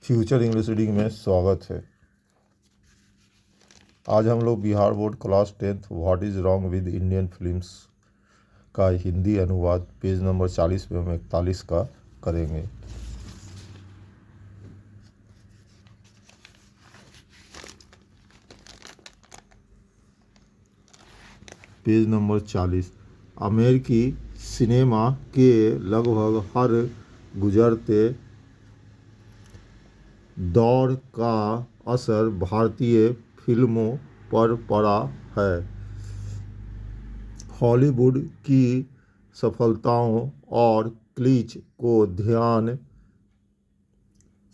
Future English reading में स्वागत है। आज हम लोग Bihar board class 10th what is wrong with Indian films का हिंदी अनुवाद पेज नंबर 40 एवं 41 का करेंगे। Page number 40। अमेरिकी सिनेमा के लगभग हर गुजरते दौर का असर भारतीय फिल्मों पर पड़ा है। हॉलीवुड की सफलताओं और क्लीच को ध्यान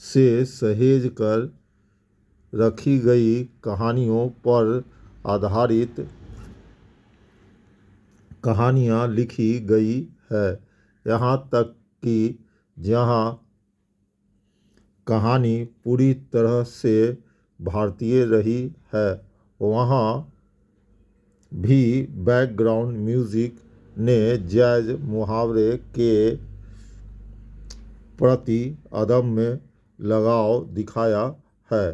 से सहेज कर रखी गई कहानियों पर आधारित कहानियाँ लिखी गई है। यहाँ तक कि जहाँ कहानी पूरी तरह से भारतीय रही है, वहाँ भी बैकग्राउंड म्यूजिक ने जैज मुहावरे के प्रति अदम्य लगाव दिखाया है।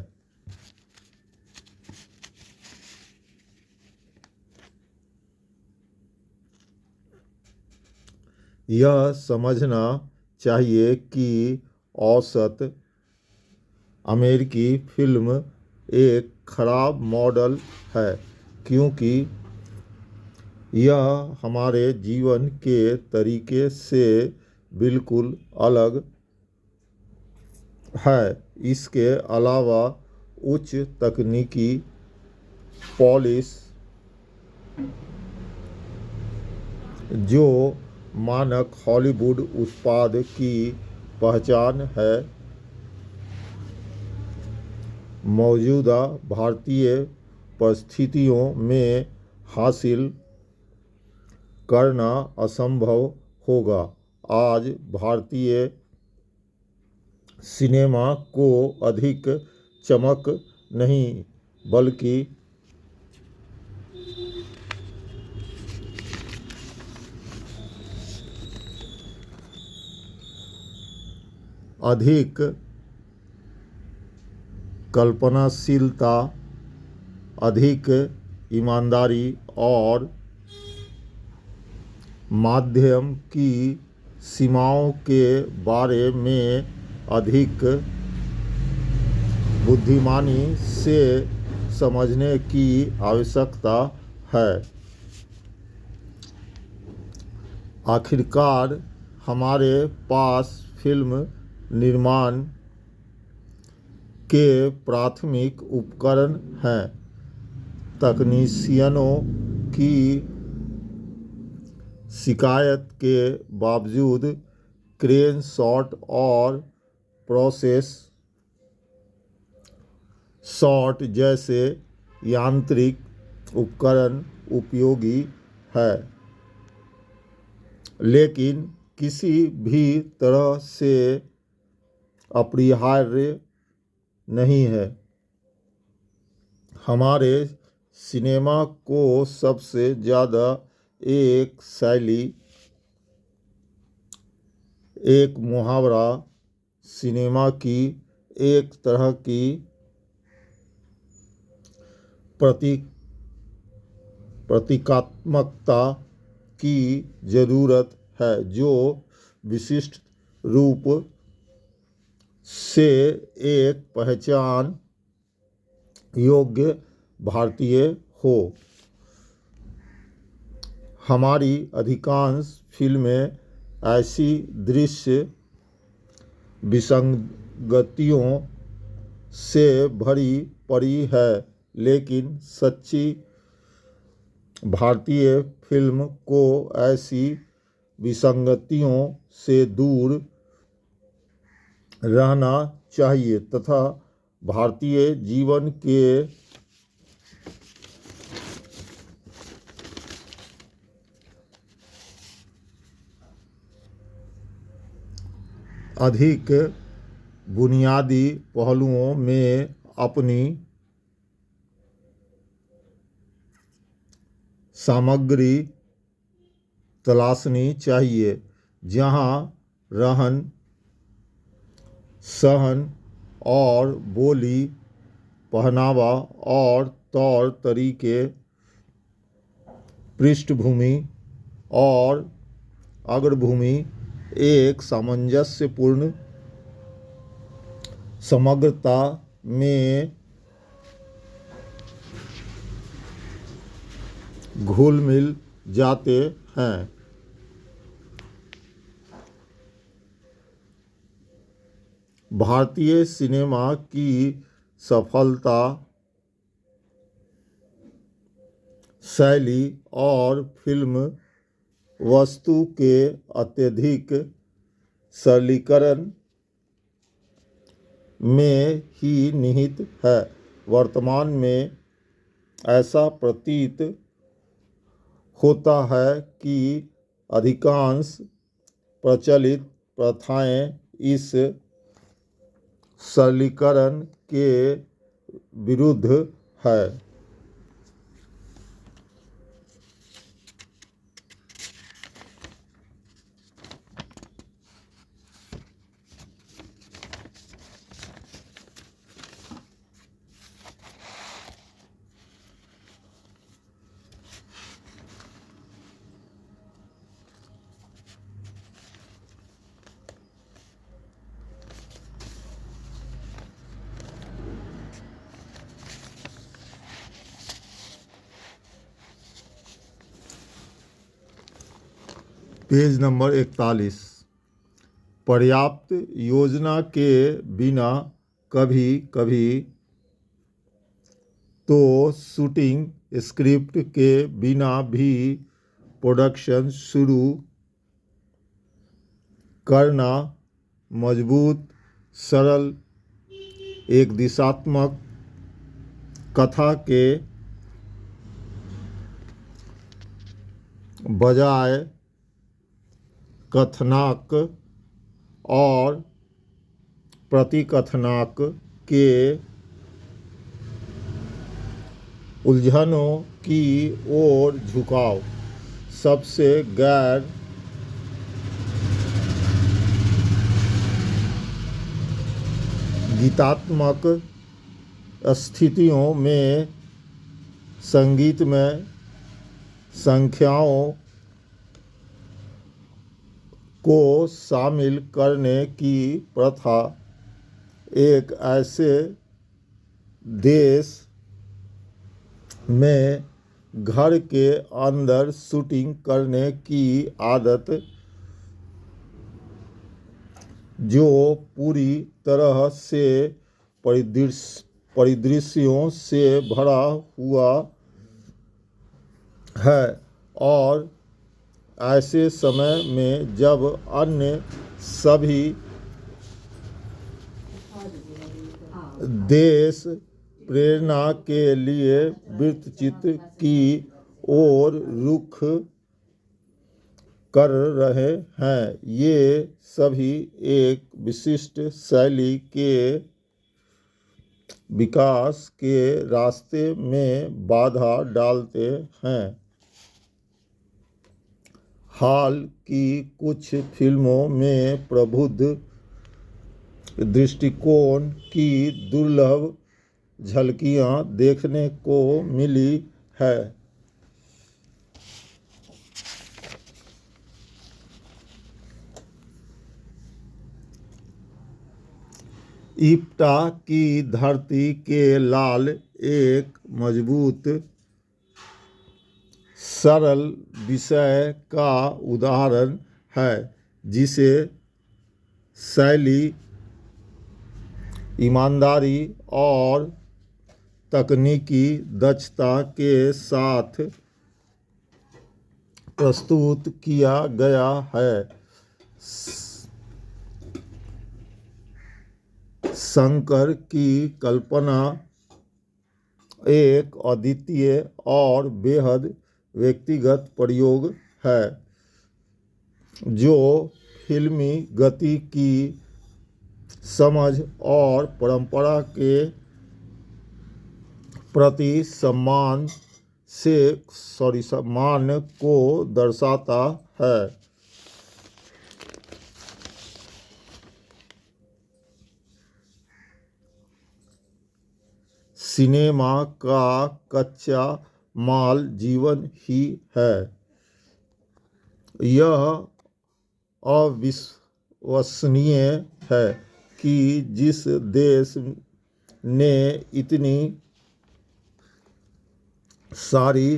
यह समझना चाहिए कि औसत अमेरिकी फिल्म एक खराब मॉडल है, क्योंकि यह हमारे जीवन के तरीके से बिल्कुल अलग है। इसके अलावा उच्च तकनीकी पॉलिश जो मानक हॉलीवुड उत्पाद की पहचान है, मौजूदा भारतीय परिस्थितियों में हासिल करना असंभव होगा। आज भारतीय सिनेमा को अधिक चमक नहीं बल्कि अधिक कल्पनाशीलता, अधिक ईमानदारी और माध्यम की सीमाओं के बारे में अधिक बुद्धिमानी से समझने की आवश्यकता है। आखिरकार हमारे पास फिल्म निर्माण के प्राथमिक उपकरण हैं। तकनीशियनों की शिकायत के बावजूद क्रेन शॉट और प्रोसेस शॉट जैसे यांत्रिक उपकरण उपयोगी है, लेकिन किसी भी तरह से अपरिहार्य नहीं है। हमारे सिनेमा को सबसे ज़्यादा एक शैली, एक मुहावरा, सिनेमा की एक तरह की प्रतीकात्मकता की ज़रूरत है, जो विशिष्ट रूप से एक पहचान योग्य भारतीय हो। हमारी अधिकांश फिल्में ऐसी दृश्य विसंगतियों से भरी पड़ी है, लेकिन सच्ची भारतीय फिल्म को ऐसी विसंगतियों से दूर रहना चाहिए तथा भारतीय जीवन के अधिक बुनियादी पहलुओं में अपनी सामग्री तलाशनी चाहिए, जहां रहन सहन, और बोली, पहनावा और तौर तरीके, पृष्ठभूमि और अग्रभूमि एक सामंजस्यपूर्ण समग्रता में घुल मिल जाते हैं। भारतीय सिनेमा की सफलता शैली और फिल्म वस्तु के अत्यधिक सरलीकरण में ही निहित है। वर्तमान में ऐसा प्रतीत होता है कि अधिकांश प्रचलित प्रथाएं इस सरलीकरण के विरुद्ध है। Page number 41। पर्याप्त योजना के बिना कभी कभी तो शूटिंग स्क्रिप्ट के बिना भी प्रोडक्शन शुरू करना मजबूत, सरल, एक दिशात्मक कथा के बजाय कथनाक और प्रतिकथनाक के उलझनों की ओर झुकाव सबसे गैर गीतात्मक स्थितियों में संगीत में संख्याओं को शामिल करने की प्रथा एक ऐसे देश में घर के अंदर शूटिंग करने की आदत जो पूरी तरह से परिदृश्यों से भरा हुआ है और ऐसे समय में जब अन्य सभी देश प्रेरणा के लिए वृत्तचित्र की ओर रुख कर रहे हैं, ये सभी एक विशिष्ट शैली के विकास के रास्ते में बाधा डालते हैं। हाल की कुछ फिल्मों में प्रबुद्ध दृष्टिकोण की दुर्लभ झलकियां देखने को मिली है। इप्टा की धरती के लाल एक मजबूत सरल विषय का उदाहरण है जिसे शैली, ईमानदारी और तकनीकी दक्षता के साथ प्रस्तुत किया गया है। शंकर की कल्पना एक अद्वितीय और बेहद व्यक्तिगत प्रयोग है जो फिल्मी गति की समझ और परंपरा के प्रति सम्मान को दर्शाता है। सिनेमा का कच्चा माल जीवन ही है। यह अविश्वसनीय है कि जिस देश ने इतनी सारी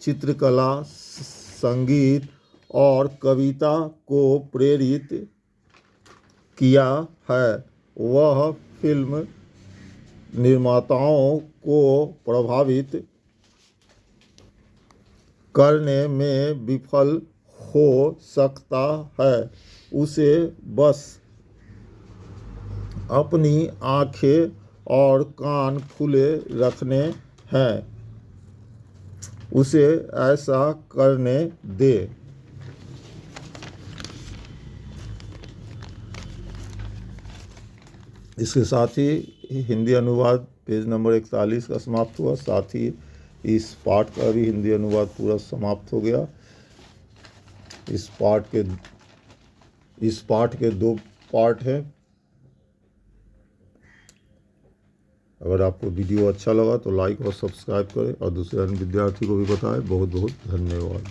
चित्रकला, संगीत और कविता को प्रेरित किया है, वह फिल्म निर्माताओं को प्रभावित करने में विफल हो सकता है। उसे बस अपनी आंखें और कान खुले रखने हैं। उसे ऐसा करने दे। इसके साथ ही हिंदी अनुवाद पेज नंबर 41 का समाप्त हुआ। साथ ही इस पाठ का भी हिंदी अनुवाद पूरा समाप्त हो गया। इस पाठ के 2 पार्ट हैं। अगर आपको वीडियो अच्छा लगा तो लाइक और सब्सक्राइब करें और दूसरे अन्य विद्यार्थी को भी बताएं। बहुत बहुत धन्यवाद।